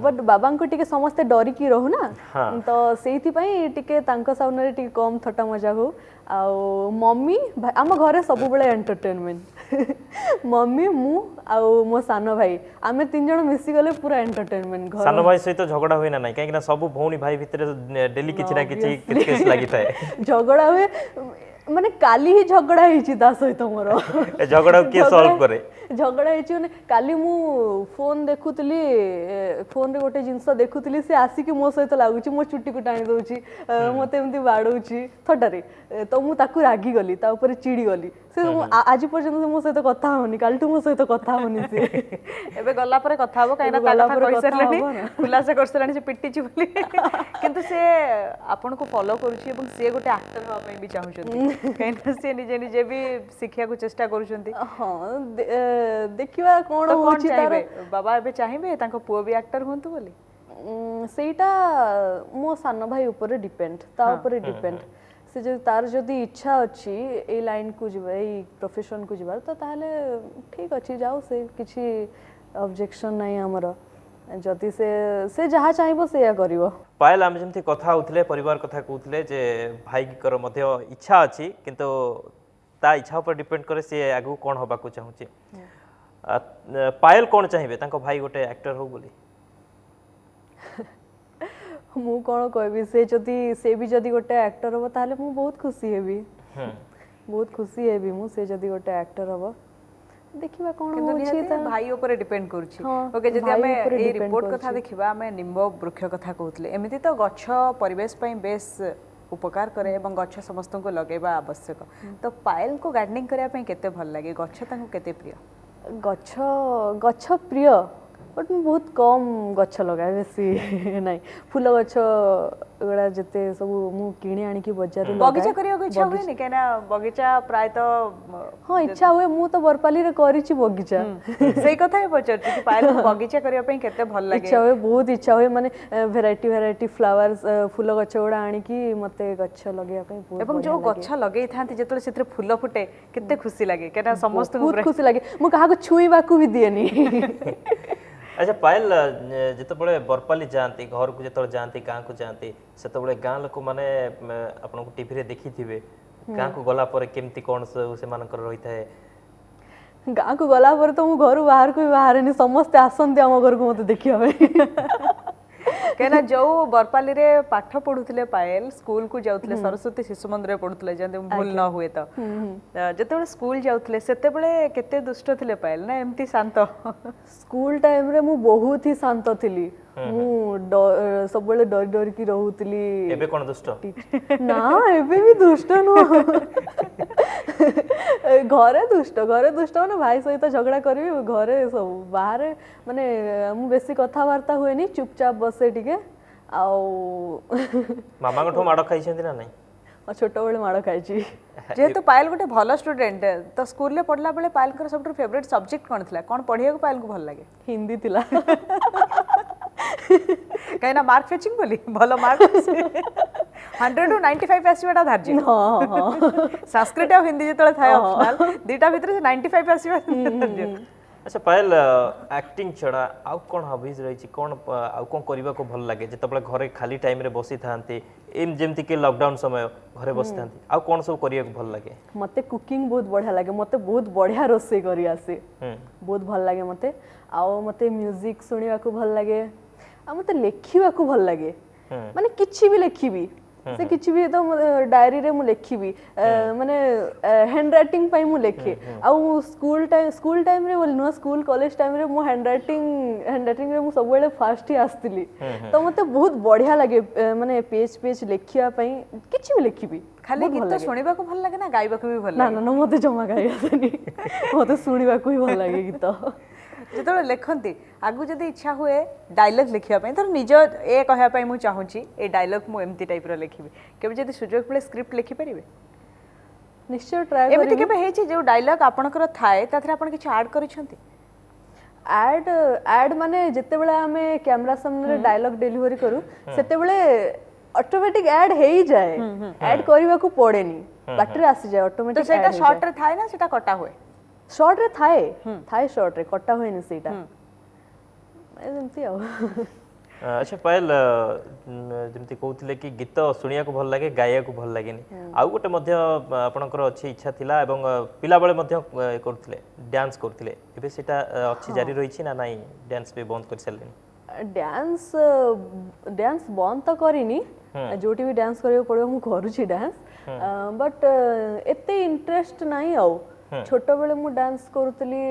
बट बाबा को टिके समस्ते डरिकी रहू ना तो सेही पई टिके तांको सामने टिके कम थट्टा मजा हो आ मम्मी आम घरे सब बेले एंटरटेनमेंट मम्मी मु आ मो सानो भाई आमे तीन जण मिसी गले पूरा एंटरटेनमेंट घर सानो भाई सहित झगड़ा हुए ना नहीं काहे कि ना सब भौणी भाई भीतर डेली किछि ना किछि केस लागि थाए झगड़ा हुए माने काली ही झगड़ा हेछि ता सहित मोर झगड़ा के सॉल्व करे झगड़ा हेछि माने काली मु फोन देखुतली फोन रे गोटे जिंस देखुतली से आसी कि मो सहित लागुची मो चुट्टी को टाणी दोची मते एमती बाडौची थटारे तो मु ताकू रागी गली ता ऊपर चिड़ी गली से आज पर्यंत मो सहित कथा होनी कालटू मो सहित कथा होनी से एबे गल्ला परे कथा हबो काइना ता कथा कहि सरलेनी खुलासा कर सरलानी से पिट्टीची बोली किंतु से आपन को फॉलो करूची एवं से गोटे एक्टर होआ पई भी चाहुछंती काइना से निजे भी शिक्षा को चेष्टा करूछंती हां देखिवा कोन होची तार बाबा एबे चाहिबे तांको पुओ भी एक्टर होंतु बोली सेटा मो सानो भाई ऊपर डिपेंड ता ऊपर डिपेंड से जो तार जदि इच्छा अच्छी ए लाइन को जीवा ए प्रोफेशन को जीवा तो ताहले ठीक अच्छी जाओ से किछि ऑब्जेक्शन नहीं हमर जदि से जहा चाहिबो से या करिवो पायल हम जेमती कथा होतले परिवार कथा कहउतले जे भाई कर मध्य इच्छा अछि किंतु ता इच्छा पर डिपेंड करे से आगु कोन होबा को चाहूची पायल कोन चाहिबे तांको भाई गोटे एक्टर हो बोली ମୁଁ କ'ଣ କହିବି ସେ ବି ଯଦି ଗୋଟେ ଆକ୍ଟର ହବ ତାହେଲେ ମୁଁ ବହୁତ ଖୁସି ହେବି ବହୁତ ଖୁସି ହେବି ମୁଁ ସେ ଯଦି ଗୋଟେ ଆକ୍ଟର ହବ ଦେଖିବା କ'ଣ କିନ୍ତୁ ହଉଛି ନିହାତି ଭାଇ ଉପରେ ଡିପେଣ୍ଡ କରୁଛି ହଁ, ଓକେ ଯଦି ଭାଇ ଆମେ ଉପରେ ଏଇ depend ରିପୋର୍ଟ କଥା କରୁଛି। ଦେଖିବା ଆମେ ନିମ୍ବ ବୃକ୍ଷ କଥା କହୁଥିଲେ ଏମିତି ତ ଗଛ ପରିବେଶ ପାଇଁ ବେଶ ଉପକାର କରେ ଏବଂ ଗଛ ସମସ୍ତଙ୍କୁ ଲଗେଇବା ଆବଶ୍ୟକ ତ ପାୟଲକୁ ଗାର୍ଡେନିଂ କରିବା ପାଇଁ କେତେ ଭଲ ଲାଗେ ଗଛ ତାଙ୍କୁ କେତେ ପ୍ରିୟ ଗଛ ଗଛ ପ୍ରିୟ ବଟ୍ ମୁଁ ବହୁତ କମ୍ ଗଛ ଲଗାଏ ବେଶୀ ନାହିଁ ଫୁଲ ଗଛ ଏଗୁଡ଼ା ଯେତେ ସବୁ ମୁଁ କିଣି ଆଣିକି ବଜାରରୁ ବଗିଚା କରିବାକୁ ଇଚ୍ଛା ହୁଏନି କାହିଁକିନା ବଗିଚା ପ୍ରାୟତଃ ହଁ ଇଚ୍ଛା ହୁଏ ମୁଁ ତ ବରପାଲିରେ କରିଛି ବଗିଚା ସେଇ କଥା ହିଁ ପଚାରୁଛି କି ପାୟଲକୁ ବଗିଚା କରିବା ପାଇଁ କେତେ ଭଲ ଲାଗେ ଇଚ୍ଛା ହୁଏ ବହୁତ ଇଚ୍ଛା ହୁଏ ମାନେ ଭେରାଇଟି ଫ୍ଲାୱାର୍ସ ଫୁଲ ଗଛ ଗୁଡ଼ା ଆଣିକି ମୋତେ ଗଛ ଲଗେଇବା ପାଇଁ ବହୁତ ଏବଂ ଯୋଉ ଗଛ ଲଗେଇଥାନ୍ତି ଯେତେବେଳେ ସେଥିରେ ଫୁଲ ଫୁଟେ କେତେ ଖୁସି ଲାଗେ କାହିଁକିନା ସମସ୍ତଙ୍କୁ ବହୁତ ଖୁସି ଲାଗେ ମୁଁ କାହାକୁ ଛୁଇଁବାକୁ ବି ଦିଏନି ଆଚ୍ଛା ପାୟଲ ଯେତେବେଳେ ବରପାଲି ଯାଆନ୍ତି ଘରକୁ ଯେତେବେଳେ ଯାଆନ୍ତି ଗାଁକୁ ଯାଆନ୍ତି ସେତେବେଳେ ଗାଁ ଲୋକମାନେ ଆପଣଙ୍କୁ ଟିଭିରେ ଦେଖିଥିବେ ଗାଁକୁ ଗଲା ପରେ କେମିତି କ'ଣ ସବୁ ସେମାନଙ୍କର ରହିଥାଏ ଗାଁକୁ ଗଲା ପରେ ତ ମୁଁ ଘରୁ ବାହାରକୁ ବି ବାହାରେନି ସମସ୍ତେ ଆସନ୍ତି ଆମ ଘରକୁ ମୋତେ ଦେଖିବା ପାଇଁ କାହିଁକିନା ଯୋଉ ବରପାଲିରେ ପାଠ ପଢୁଥିଲେ ପାୟଲ ସ୍କୁଲକୁ ଯାଉଥିଲେ ସରସ୍ୱତୀ ଶିଶୁ ମନ୍ଦିରରେ ପଢୁଥିଲେ ଯେମିତି ଭୁଲ ନ ହୁଏ ତ ଯେତେବେଳେ ସ୍କୁଲ ଯାଉଥିଲେ ସେତେବେଳେ କେତେ ଦୁଷ୍ଟ ଥିଲେ ପାୟଲ ନା ଏମିତି ଶାନ୍ତ ସ୍କୁଲ ଟାଇମରେ ମୁଁ ବହୁତ ହି ଶାନ୍ତ ଥିଲି ମୁଁ ସବୁବେଳେ ଡରି ଡରିକି ରହୁଥିଲି ଏବେ କ'ଣ ଦୁଷ୍ଟ ନା ଏବେ ବି ଦୁଷ୍ଟ ନୁହଁ ଘରେ ଦୁଷ୍ଟ ମାନେ ଭାଇ ସହିତ ଝଗଡ଼ା କରିବି ଘରେ ସବୁ ବାହାରେ ମାନେ ମୁଁ ବେଶୀ କଥାବାର୍ତ୍ତା ହୁଏନି ଚୁପଚାପ ବସେ ଟିକେ ଆଉ ମାମାଙ୍କଠୁ ମାଡ଼ ଖାଇଛନ୍ତି ନା ନାଇଁ ଛୋଟବେଳେ ମାଡ଼ ଖାଇଛି ଯେହେତୁ ପାୟଲ ଗୋଟେ ଭଲ ଷ୍ଟୁଡେଣ୍ଟ ତ ସ୍କୁଲରେ ପଢିଲା ବେଳେ ପାୟଲଙ୍କର ସବୁଠୁ ଫେଭରେଟ୍ ସବଜେକ୍ଟ କ'ଣ ଥିଲା କ'ଣ ପଢିବାକୁ ପାୟଲକୁ ଭଲ ଲାଗେ ହିନ୍ଦୀ ଥିଲା କାହିଁକିନା ମାର୍କ ଫେଚିଂ ବୋଲି ଭଲ ମାର୍କ 100ରୁ 95 ଆସିବାଟା ଧାର୍ଯ୍ୟ ସଂସ୍କୃତ ଆଉ ହିନ୍ଦୀ ଯେତେବେଳେ ଥାଏ ଅପସନାଲ ଦୁଇଟା ଭିତରେ 95 ଆସିବା ଧାର୍ଯ୍ୟ ଆଚ୍ଛା ପାୟଲ ଆକ୍ଟିଂ ଛଡ଼ା ଆଉ କ'ଣ ହବିଜ୍ ରହିଛି କ'ଣ ଆଉ କ'ଣ କରିବାକୁ ଭଲ ଲାଗେ ଯେତେବେଳେ ଘରେ ଖାଲି ଟାଇମ୍ରେ ବସିଥାନ୍ତି ଯେମିତିକି ଲକଡାଉନ୍ ସମୟ ଘରେ ବସିଥାନ୍ତି ଆଉ କ'ଣ ସବୁ କରିବାକୁ ଭଲ ଲାଗେ ମୋତେ କୁକିଂ ବହୁତ ବଢ଼ିଆ ଲାଗେ ମୋତେ ବହୁତ ବଢ଼ିଆ ରୋଷେଇ କରି ଆସେ ବହୁତ ଭଲ ଲାଗେ ମୋତେ ଆଉ ମୋତେ ମ୍ୟୁଜିକ୍ ଶୁଣିବାକୁ ଭଲ ଲାଗେ ଆଉ ମୋତେ ଲେଖିବାକୁ ଭଲ ଲାଗେ ମାନେ କିଛି ବି ଲେଖିବି ସେ କିଛି ବି ତ ଡାଏରୀରେ ମୁଁ ଲେଖିବି ମାନେ ହ୍ୟାଣ୍ଡ ରାଇଟିଂ ପାଇଁ ମୁଁ ଲେଖେ ଆଉ ସ୍କୁଲ ଟାଇମରେ ବୋଲି ନୁହଁ ସ୍କୁଲ କଲେଜ ଟାଇମରେ ମୁଁ ହ୍ୟାଣ୍ଡ ରାଇଟିଂରେ ମୁଁ ସବୁବେଳେ ଫାଷ୍ଟ ହିଁ ଆସିଥିଲି ତ ମୋତେ ବହୁତ ବଢ଼ିଆ ଲାଗେ ମାନେ ପେଜ୍ ଲେଖିବା ପାଇଁ କିଛି ବି ଲେଖିବି ଖାଲି ଗୀତ ଶୁଣିବାକୁ ଭଲ ଲାଗେ ନା ଗାଇବାକୁ ବି ଭଲ ନା ଲାଗେ ନା ମୋତେ ଜମା ଗାଇ ଆସେନି ମୋତେ ଶୁଣିବାକୁ ହିଁ ଭଲ ଲାଗେ ଗୀତ ଯେତେବେଳେ ଲେଖନ୍ତି ଆଗକୁ ଯଦି ଇଚ୍ଛା ହୁଏ ଡାଇଲଗ୍ ଲେଖିବା ପାଇଁ ଧର ନିଜ ଏ କହିବା ପାଇଁ ମୁଁ ଚାହୁଁଛି ଏ ଡାଇଲଗ୍ ମୁଁ ଏମିତି ଟାଇପ୍ର ଲେଖିବି କେବେ ଯଦି ସୁଯୋଗ ମିଳେ ସ୍କ୍ରିପ୍ଟ ଲେଖିପାରିବେ ନିଶ୍ଚୟ ଟ୍ରାଏ ଏମିତି କେବେ ହେଇଛି ଯେଉଁ ଡାଇଲଗ୍ ଆପଣଙ୍କର ଥାଏ ତାଥିରେ ଆପଣ କିଛି ଆଡ୍ କରିଛନ୍ତି ଆଡ୍ ମାନେ ଯେତେବେଳେ ଆମେ କ୍ୟାମେରା ସାମ୍ନାରେ ଡାଇଲଗ୍ ଡେଲିଭରି କରୁ ସେତେବେଳେ ଅଟୋମେଟିକ୍ ଆଡ୍ ହେଇଯାଏ ଆଡ୍ କରିବାକୁ ପଡେନି ବାଟରେ ଆସିଯାଏ ତ ଅଟୋମେଟିକ୍ ସେଇଟା ସର୍ଟରେ ଥାଏ ନା ସେଇଟା କଟା ହୁଏ ସର୍ଟରେ ଥାଏ ସର୍ଟରେ କଟା ହୁଏନି ସେଇଟା ଏମିତି ଆଉ ଆଚ୍ଛା ପାୟଲ ଯେମିତି କହୁଥିଲେ କି ଗୀତ ଶୁଣିବାକୁ ଭଲ ଲାଗେ ଗାଇବାକୁ ଭଲ ଲାଗେନି ଆଉ ଗୋଟେ ମଧ୍ୟ ଆପଣଙ୍କର ଅଛି ଇଚ୍ଛା ଥିଲା ଏବଂ ପିଲାବେଳେ ମଧ୍ୟ କରୁଥିଲେ ଡ୍ୟାନ୍ସ କରୁଥିଲେ ଏବେ ସେଇଟା ଅଛି ଜାରି ରହିଛି ନା ନାଇଁ ଡ୍ୟାନ୍ସ ବି ବନ୍ଦ କରିସାରିଲେଣି ଡ୍ୟାନ୍ସ ବନ୍ଦ ତ କରିନି ଯୋଉଠି ବି ଡ୍ୟାନ୍ସ କରିବାକୁ ପଡ଼ିବ ମୁଁ କରୁଛି ଡ୍ୟାନ୍ସ ବଟ୍ ଏତେ ଇଣ୍ଟରେଷ୍ଟ ନାହିଁ ଆଉ ଛୋଟବେଳେ ମୁଁ ଡ୍ୟାନ୍ସ କରୁଥିଲି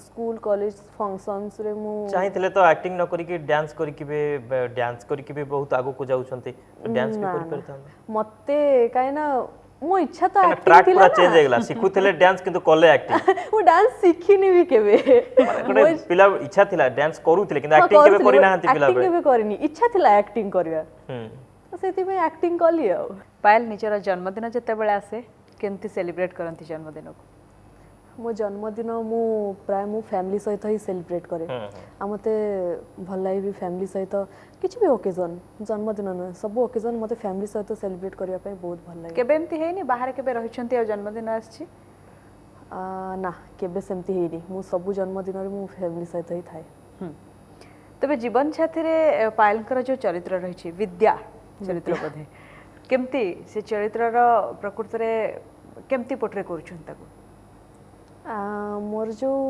ସ୍କୁଲ କଲେଜ ଫଙ୍କସନ୍ସରେ ମୁଁ ଚାହିଁଥିଲେ ତ ଆକ୍ଟିଂ ନ କରିକି ଡ୍ୟାନ୍ସ କରିକି ବି ବହୁତ ଆଗକୁ ଯାଉଛନ୍ତି ଡ୍ୟାନ୍ସ ବି କରିପାରିଥାନ୍ତେ ମତେ କାହିଁକିନା ମୋ ଇଚ୍ଛା ତ ଆକ୍ଟିଂ ଟ୍ରାକ୍ ଥିଲା ପୁରା ଚେଞ୍ଜ ହେଇଗଲା ଶିଖୁଥିଲେ ଡ୍ୟାନ୍ସ କିନ୍ତୁ କଲେ ଆକ୍ଟିଂ ମୁଁ ଡ୍ୟାନ୍ସ ଶିଖିନି ବି କେବେ ଗୋଟେ ପିଲା ଇଚ୍ଛା ଥିଲା ଡ୍ୟାନ୍ସ କରୁଥିଲେ କିନ୍ତୁ ଆକ୍ଟିଂ କେବେ କରିନାହାନ୍ତି ପିଲା ଆକ୍ଟିଂ କେବେ କରିନି ଇଚ୍ଛା ଥିଲା ଆକ୍ଟିଂ କରିବା ତ ସେଥିପାଇଁ ଆକ୍ଟିଂ କଲି ଆଉ ପାୟଲ ନିଜର ଜନ୍ମଦିନ ଯେତେବେଳେ ଆସେ କେମିତି ସେଲିବ୍ରେଟ୍ କରନ୍ତି ଜନ୍ମଦିନକୁ ମୋ ଜନ୍ମଦିନ ମୁଁ ପ୍ରାୟ ମୋ ଫ୍ୟାମିଲି ସହିତ ହିଁ ସେଲିବ୍ରେଟ୍ କରେ ଆଉ ମୋତେ ଭଲ ଲାଗେ ବି ଫ୍ୟାମିଲି ସହିତ କିଛି ବି ଓକେଜନ୍ ଜନ୍ମଦିନ ନୁହେଁ ସବୁ ଓକେଜନ୍ ମୋତେ ଫ୍ୟାମିଲି ସହିତ ସେଲିବ୍ରେଟ୍ କରିବା ପାଇଁ ବହୁତ ଭଲ ଲାଗେ କେବେ ଏମିତି ହେଇନି ବାହାରେ କେବେ ରହିଛନ୍ତି ଆଉ ଜନ୍ମଦିନ ଆସିଛି ନା କେବେ ସେମିତି ହେଇନି ମୁଁ ସବୁ ଜନ୍ମଦିନରେ ମୁଁ ଫ୍ୟାମିଲି ସହିତ ହିଁ ଥାଏ ତେବେ ଜୀବନ ସାଥୀରେ ପାୟଲଙ୍କର ଯେଉଁ ଚରିତ୍ର ରହିଛି ବିଦ୍ୟା ଚରିତ୍ର ବୋଧେ କେମିତି ସେ ଚରିତ୍ରର ପ୍ରକୃତରେ କେମିତି ପୋଟ୍ରେ କରୁଛନ୍ତି ତାକୁ ମୋର ଯେଉଁ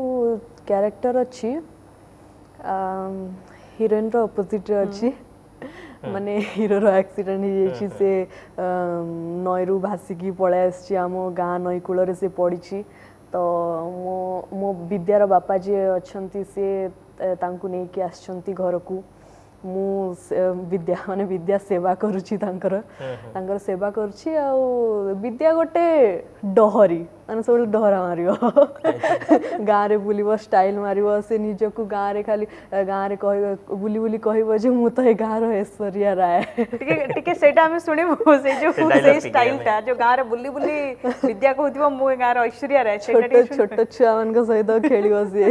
କ୍ୟାରେକ୍ଟର ଅଛି ହିରୋଇନ୍ର ଅପୋଜିଟ୍ରେ ଅଛି माने हिरोर एक्सीडेंट हो से नईरू भासिकी पळै आसी आम गाँ नई कूल से पड़ी तो मो विद्यार बापा जी अच्छा सी तांकू नहीं कि आछंती घर को मु विद्या माने विद्या सेवा करुची तांकर सेवा करुची आ विद्या गोटे डहरी माने सब डहरा मारियो गाँ रे बुलिबो स्टाइल मारिबो से निजको गाँ रे खाली गाँ रे कह बुली बुली कहबो जे मु तो ए गाँ रो ऐश्वर्या राय टिके सेटा हम सुनिबो से जो से स्टाइल ता जो गाँ रे बुली बुली विद्या कहथिबो मु गाँ रो ऐश्वर्या राय सेटा छोट छुआ मान सहित खेलिबो से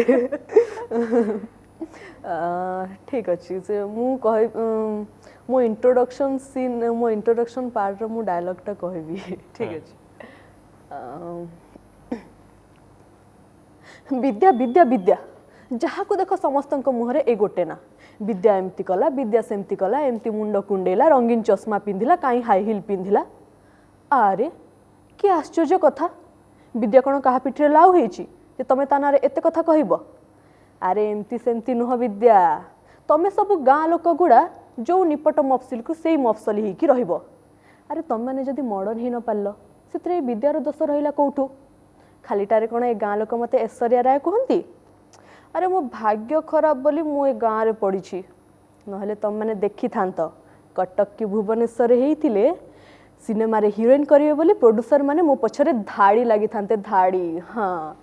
ठीक अच्छे से मु कह मो इंट्रोडक्शन सीन मो इंट्रोडक्शन पार्ट रो मु डायलॉग टा कहबी ठीक अछि विद्या विद्या विद्या जहाँ को देख समस्त मुहरे ए गोटे ना विद्या एमती कला विद्या सेमती कला एमती मुंड कुंडेला रंगीन चश्मा पिंधिला काई हाई हिल पिंधिला आरे कि आश्चर्य कथा विद्या कौन कहा पिठरे लाउ होईची जे तमे तानारे एते कथा कहइबो अरे एमती सेमती नुह विद्या तमे सब गाँ लोक गुड़ा जो निपट मफसिल को सेई मफसल ही कि रहिबो अरे तमे माने जदी मॉडर्न ही न पारलो सेतरे विद्यार दोष रहिला कोठू खालीटारे कोन ए गाँ लोक मते ऐश्वर्या राय कहंती अरे मो भाग्य खराब बोली मु ए गाँ रे पड़ी नहले तम माने देखि थांत कटक की भुवनेश्वर हेइथिले सिनेमा रे हीरोइन करिवे बोली प्रोड्यूसर माने मो पछरे धाड़ी लागि थांते धाड़ी हाँ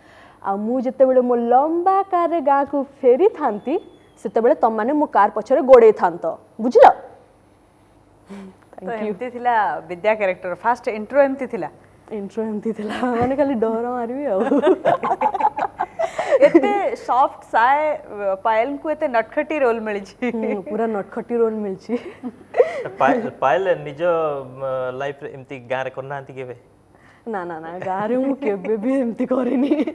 आ मु जते बेले मो लंबा कार रे गाँ को फेरी थांती सेते बेले तम माने मो कार पछरे गोड़े थांत बुझिलो तो एमती थिला विद्या कैरेक्टर फास्ट इंट्रो एमती थिला माने खाली डर मारबी आ एते सॉफ्ट साय पायल को एते नटखटी रोल मिली छी पूरा नटखटी रोल मिल छी पायल निज लाइफ रे एमती गाँ रे करनांती केबे ना ना ना गाँ रे मु केबे भी एमती करिनी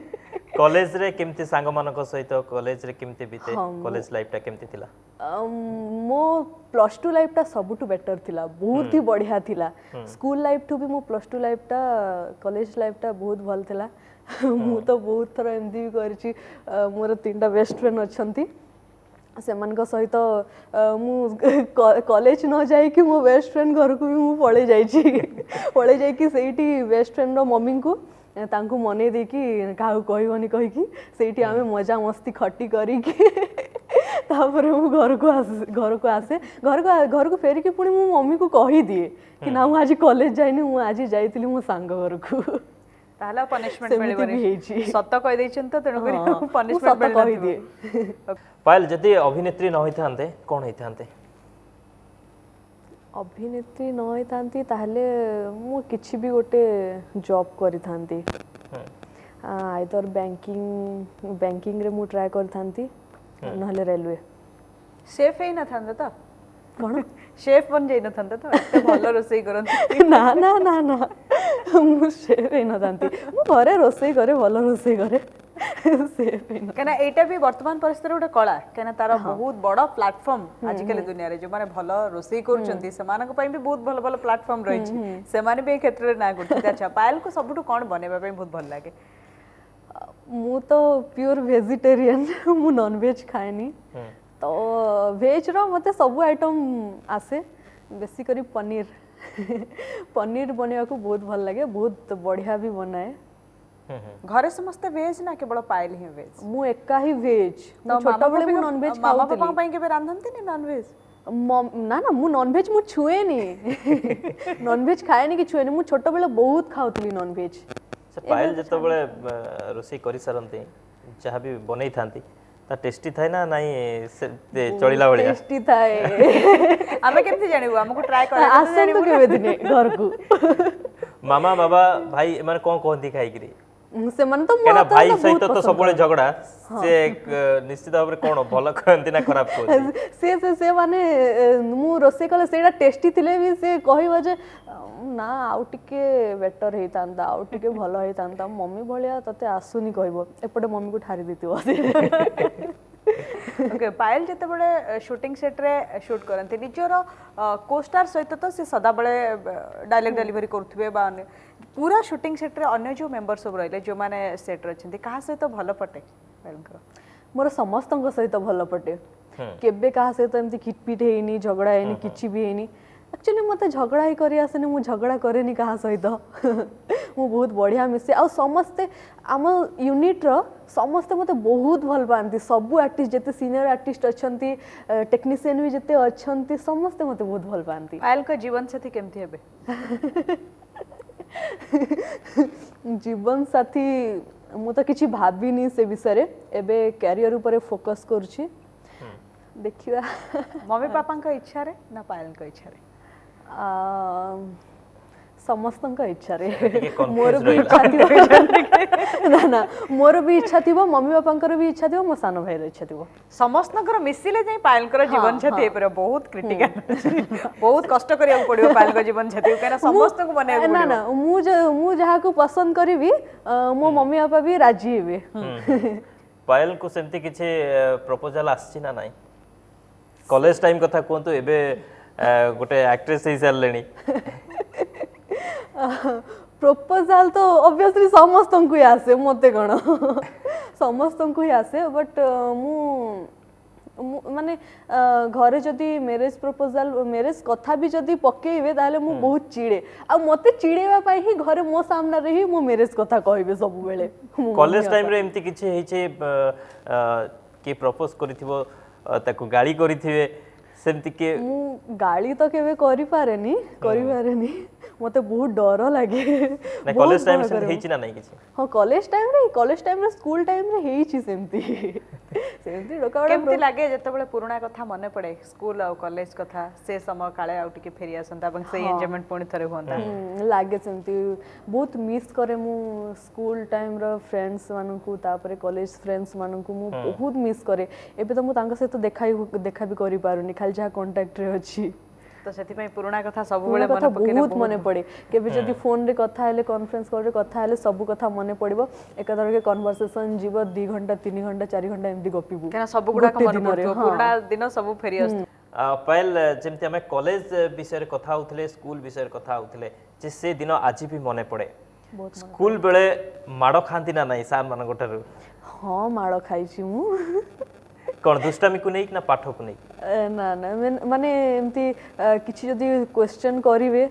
कॉलेज रे केमती सांग मानक सहित कॉलेज रे केमती बीते कॉलेज लाइफ टा केमती थिला मो प्लस टू लाइफ टा सबुठु बेटर थिला बहुत ही बढ़िया थिला स्कूल लाइफ ठू भी मो प्लस टू लाइफ टा कॉलेज लाइफ टा बहुत भल थिला मु तो बहुत थर एमती भी करछि मोर तीनटा बेस्ट फ्रेंड अछंती सेमानक सहित मु कॉलेज न जाई कि मो बेस्ट फ्रेंड घर को भी मु पळे जाई सेठी बेस्ट फ्रेंड रो मम्मी को तांको मने दे कि काहू कहबनी कहि कि सेठी आमे मजा मस्ती खट्टी करी कि तापर मु घर को आसे घर को फेरी कि पुणी मो मम्मी को कहि दिए कि ना मु आज कॉलेज जाइनी मु आज जाइतिली मो सांग घर को ताहला पनिशमेंट मिलबनी सत्त कहि दैछन त तेनु करी पनिशमेंट सत्त कहि दिए पायल जदी अभिनेत्री न होइथांते कोन होइथांते अभिनेत्री न होइथांती ताहले मु किछि भी गोटे जॉब करि थांती आइदर बैंकिंग रे मु ट्राई करि थांती नहले रेलवे शेफ ही न थांदा त कोन शेफ बन जाई न थांदा त एते भलो रोसई करन ना ना ना ना मु शेफ ही न थांती मु घरे रोसई करे भलो रोसई करे शेफ ही न कना एटा भी वर्तमान परिस्थिति गोटे कला कना तार बहुत बड़ प्लेटफॉर्म आजिकल दुनिया रे जो माने भलो रोसई करूचंती समानक पई भी बहुत भलो भलो प्लेटफॉर्म रही छी समाने भी क्षेत्र रे ना करछी अच्छा पायल को सबटु कोन बनेबा पई बहुत भल लागे मु तो प्योर वेजिटेरियन मु नॉन वेज खाएनी तो वेज रो मते सब आइटम आसे बेसिकली पनीर पनीर बनेवा को बहुत भल लागे बहुत बढ़िया भी बनाए घरे समस्त वेज ना केवल पायल ही वेज मु एका ही वेज छोटा बेले मु नॉन वेज मामा पापा पई केबे रांधंती नि नॉन वेज ना ना मु नॉन वेज मु छुएनी नॉन वेज खाएनी कि छुएनी मु छोटा बेले बहुत खाउतली नॉन वेज पायल जतो बेले रोसई करि सरंती जहाँ भी बनै थांती ता टेस्टी थाए ना नहीं से चलिला बळिया टेस्टी थाए हमें केमती जानिबो हमको ट्राई कर आसन तो केबे दिने घर को मामा बाबा भाई माने कोन कोंती खाई करी से मन तो केना भाई सहित तो सब बळे झगड़ा से निश्चित भाव रे कोन भलो कहंती ना खराब कहंती से माने मु रोसे कले सेडा टेस्टी थिले भी से कहिबो जे ना आउ टिके बेटर हेतांता आउ टिके भलो हेतांता मम्मी भलिया तते आसुनी कहबो एपटे मम्मी को ठारी दितिबो ओके पायल जते बळे शूटिंग सेट रे शूट करंती निजर कोस्टार सहित तो से सदा बळे डायलॉग डिलीवरी करथुबे बा पूरा शूटिंग सेट रे अन्य जो मेंबर सब रहले जो माने सेट रे छथि कहा सहित भलो पटे पायल कर मोर समस्तक सहित भलो पटे केबे कहा सहित एमती खिटपिट हेनी झगड़ा हेनी किछि भी हेनी एक्चुअली मते झगड़ा ही करी आसेनी मु झगड़ा करेनी कहा सहित मु बहुत बढ़िया मिसे आ समस्ते आम यूनिट रो समस्ते मते बहुत भल पाती सबु आर्टिस्ट जते सीनियर आर्टिस्ट अछंती टेक्नीशियन भी जते अछंती समस्ते मते बहुत भल पाती पायल को जीवन साथी केमती हेबे जीवन साथी मु तो किछि भाबिनी से विषय एबे कैरियर ऊपर फोकस करूछि देखिवा मम्मी पापा का इच्छा रे ना पायल का इच्छा रे समस्त इच्छा रे ଟିକେ मोर confused भी ରହିଲା। इच्छा थिबो ना ना मोर भी इच्छा थिबो मम्मी पापा भी इच्छा थिबो मो सानो भाई इच्छा थिबो समस्तଙ୍କର मिसिले जाई पायल कर जीवन साथी हे पर बहुत क्रिटिकल बहुत कष्ट करिया पड़ियो पायल को जीवन साथी कहना समस्त को बने ना ना मु जहा को पसंद करबी मो मम्मी पापा भी राजी हेबे पायल को सेमती किछि प्रपोजल आछि ना नाही कॉलेज टाइम कथा कोंतु एबे गोटे एक्ट्रेस हे सारलेनी प्रपोजल तो ऑब्वियसली समस्त को ही आसे मते कोन समस्त को ही आसे बट माने घरे जदि मैरिज प्रपोजल मैरिज कथा भी जदि पकेइबे ताले मु बहुत चिड़े आ मते चिड़ेबा पाई ही घरे मो सामने रही मो मैरिज कथा कहबे सब बेले कॉलेज टाइम रे एमती किछि हेचे के प्रपोज करिथिबो ताको गाली करिथिबे सेमती के मु गाली तो केबे करि पारेनी मते बहुत डर लागे ना कॉलेज टाइम से हेची ना नाही किछि हां कॉलेज टाइम रे स्कूल टाइम रे हेची सेमती डोकावडा केमती लागे जते बेले पुराना कथा मने पड़े स्कूल और कॉलेज कथा से समय काले आउ टिके फेरी आसंता এবং সেই एंजॉयमेंट पुणी थरे होंता लागे सेमती बहुत मिस करे मु स्कूल टाइम रो फ्रेंड्स मानन को तापरे कॉलेज फ्रेंड्स मानन को मु बहुत मिस करे एबे तो मु तांका सहित देखा भी करि पारुनी खाली जा कांटेक्ट रे अछि तो सेति में पुराना कथा सब बेले कथा मन पकेले बहुत मने पड़े केबे जदी फोन रे कथा हेले कॉन्फ्रेंस कॉल रे कथा हेले सब कथा मने पड़िबो एकाधर के कन्वर्सेशन जीव 2 घंटा 3 घंटा 4 घंटा एमदी गपिबु केना सब गुडा का मन पड़तो पुराना दिन सब फेरी आस्त पायल जेमती हमें कॉलेज विषय रे कथा होतले स्कूल विषय रे कथा होतले जे से दिन आज भी मने पड़े स्कूल बेले माड़ खांती ना नाही सार मान गोटरु हां माड़ खाइछि मु कोन दुष्टामी को नहीं ना पाठ को नहीं ना ना माने एमती किछि जदी क्वेश्चन करिवे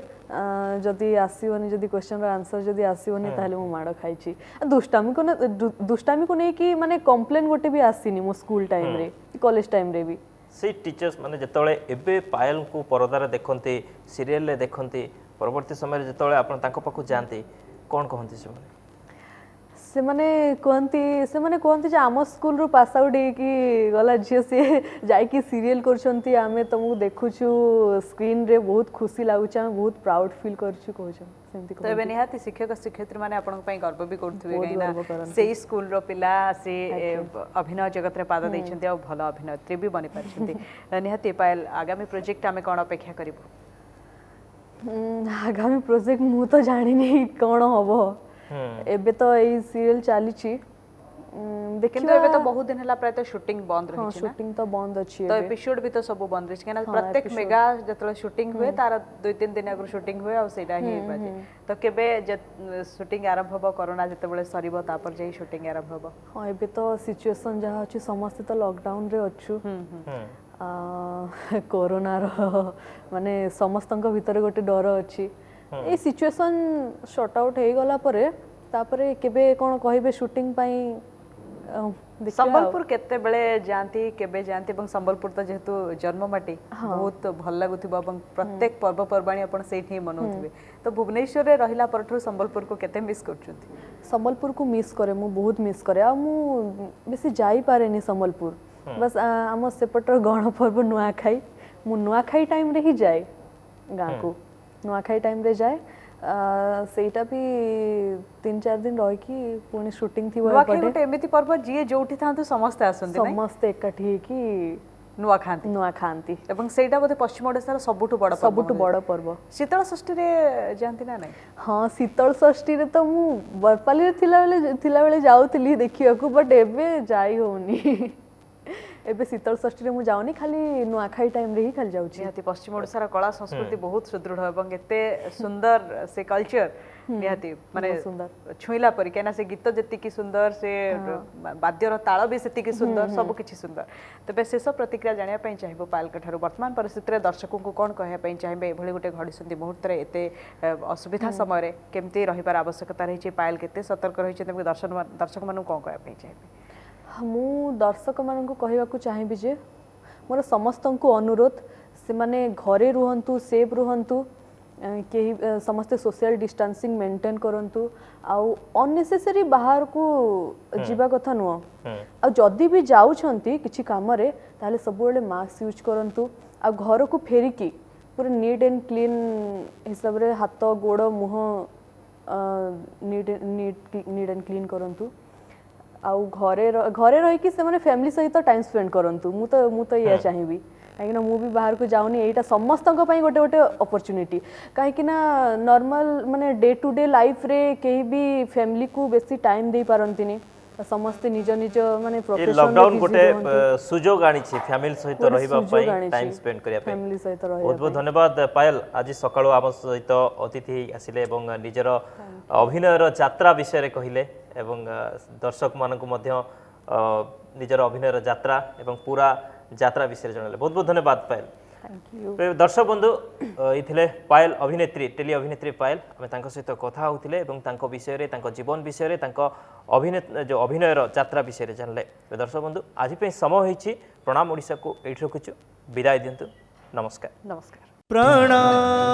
जदी आसीवनी जदी क्वेश्चन रो आंसर जदी आसीवनी ताले मु माड़ खाइछि दुष्टामी को नहीं कि माने कंप्लेन गोटे भी आसीनी मो स्कूल टाइम रे कॉलेज टाइम रे भी से टीचर्स माने जतळे एबे पायल को परदार देखंती सीरियल ले देखंती परवर्ती समय रे जतळे आपण तांको पाखु जानती कोन कहंती से माने कहती जे आम स्कूल रू पास आउट की गला झियो से जाई की सीरियल करछंती आमे तुमको देखुछु स्क्रीन रे बहुत खुशी लागुछ हम बहुत प्राउड फील करछु कहछ सेमती तो एबे निहाती शिक्षक शिक्षयित्री माने आपन पई गर्व भी करथुबे गाइना सेही स्कूल रो पिला से अभिनय जगत रे पाद दैछंती आ भलो अभिनेत्री भी बनि पारछंती निहाती पायल आगामी प्रोजेक्ट आमे कोन अपेक्षा करिवो आगामी प्रोजेक्ट मु तो जानि नै कोन होबो एबे तो ए सीरियल चली छी किंतु एबे तो बहुत दिन हला प्राय तो शूटिंग बंद रही छी ना शूटिंग तो बंद अछि तो एपिसोड भी तो सब बंद रही छी केना प्रत्येक मेगा जतले शूटिंग हुए तार 2-3 दिन अगर शूटिंग हुए आ सेटा ही बाजे तो केबे शूटिंग आरंभ होबो कोरोना जते बेले सरीबो तापर जेही शूटिंग आरंभ होबो हां एबे तो सिचुएशन जहा अछि समस्त तो लॉकडाउन रे अछु कोरोना रो माने समस्तंक भीतर गोटे डर अछि ए सिचुएशन शॉर्ट आउट हे गला परे तापरे केबे कोन कहिबे शूटिंग पई संबलपुर केते बेले जानती केबे जानती এবং संबलपुर तो जेहेतु जन्म माटी बहुत भल लागुथिबो এবং प्रत्येक पर्व परबाणी अपन सेठी मनौथिबे तो भुवनेश्वर रे रहिला परठु संबलपुर को केते मिस करछुंती संबलपुर को मिस करे मु बहुत मिस करे आ मु बेसी जाई पारेनी संबलपुर बस आम सेपटर गण पर्व नुआखाई मु नुआखाई टाइम रे ही जाए गाँ को नुआखाई टाइम रे जाए सेटा भी 3-4 दिन रही कि पुणी शूटिंग थी नुआखाई गोटे एमिति पर्व जिए जोठी थांतु समस्त आसंती नै समस्त एकाठी कि नुआ खांती एवं सेटा बोधे पश्चिम ओडिसा रो सबुठु बड़ पर्व शीतल षष्ठी रे जानती ना नै हां शीतल षष्ठी रे तो मु बरपाली रे थिला बेले जाउतली देखिया को बट एबे जाई होनी ଏବେ ଶୀତଳ ଷଷ୍ଠୀରେ ମୁଁ ଯାଉନି ଖାଲି ନୂଆଖାଇ ଟାଇମରେ ହିଁ ଖାଲି ଯାଉଛି ନିହାତି ପଶ୍ଚିମ ଓଡ଼ିଶାର କଳା ସଂସ୍କୃତି ବହୁତ ସୁଦୃଢ଼ ଏବଂ ଏତେ ସୁନ୍ଦର ସେ କଲଚର ନିହାତି ମାନେ ବହୁତ ସୁନ୍ଦର। ଛୁଇଁଲା ପରି କାହିଁକିନା ସେ ଗୀତ ଯେତିକି ସୁନ୍ଦର ସେ ବାଦ୍ୟର ତାଳ ବି ସେତିକି ସୁନ୍ଦର ସବୁ କିଛି ସୁନ୍ଦର। ତେବେ ଶେଷ ପ୍ରତିକ୍ରିୟା ଜାଣିବା ପାଇଁ ଚାହିଁବୁ ପାୟଲଙ୍କ ଠାରୁ ବର୍ତ୍ତମାନ ପରିସ୍ଥିତିରେ ଦର୍ଶକଙ୍କୁ କ'ଣ କହିବା ପାଇଁ ଚାହିଁବେ ଏଭଳି ଗୋଟେ ଘଡ଼ିସନ୍ଧି ମୁହୂର୍ତ୍ତରେ ଏତେ ଅସୁବିଧା ସମୟରେ କେମିତି ରହିବାର ଆବଶ୍ୟକତା ରହିଛି ପାୟଲ କେତେ ସତର୍କ ରହିଛନ୍ତି ଏବଂ ଦର୍ଶକମାନଙ୍କୁ କ'ଣ କହିବା ପାଇଁ ଚାହିଁବେ? ମୁଁ ଦର୍ଶକମାନଙ୍କୁ କହିବାକୁ ଚାହିଁବି ଯେ ମୋର ସମସ୍ତଙ୍କୁ ଅନୁରୋଧ ସେମାନେ ଘରେ ରୁହନ୍ତୁ ସେଫ୍ ରୁହନ୍ତୁ କେହି ସମସ୍ତେ सोशल डिस्टेंसिंग मेंटेन करंतु आउ अननेसेसरी बाहर को जीवा कथा नुह आ जदि भी जाउछंती किछि काम रे ताले सब बेले मास्क यूज करंतु आ घर को फेरिकी पूरा नीट एंड क्लीन हिसाब रे हाथ गोड़ मुह नीट एंड क्लीन करंतु आउ घरे रही कि से फैमिली सहित टाइम स्पेंड करंतु मु तो या चाहिबी कहीं मु भी बाहर को जाऊनी एटा समस्त गोटे गोटे अपॉर्चुनिटी कहीं नॉर्मल माने डे टू डे लाइफ रे कहीं भी फैमिली को बेसी टाइम दे पारंतिनी समस्त निज निज माने प्रोफेशन लॉकडाउन गोटे सुजोग आनी छी फैमिली सहित रहिबा पई टाइम स्पेंड करिया पई फैमिली सहित रहिबा बहुत बहुत धन्यवाद पायल आज सकाळो आम सहित अतिथि आसिले एवं निजर अभिनयर यात्रा विषय रे कहिले एवं दर्शक मानकु मध्य निजर अभिनयर यात्रा एवं पूरा यात्रा विषय जनले बहुत बहुत धन्यवाद पायल। थैंक यू दर्शक बंधु ये पायल अभिनेत्री टेली अभिनेत्री पायल आम सहित कथा होते विषय रे जीवन विषय रे जो अभिनयर यात्रा विषय जानले। दर्शक बंधु आज समय होइछि प्रणाम ओडिशा को एठी रखुछु विदाय दिंतु नमस्कार। नमस्कार। प्रणाम।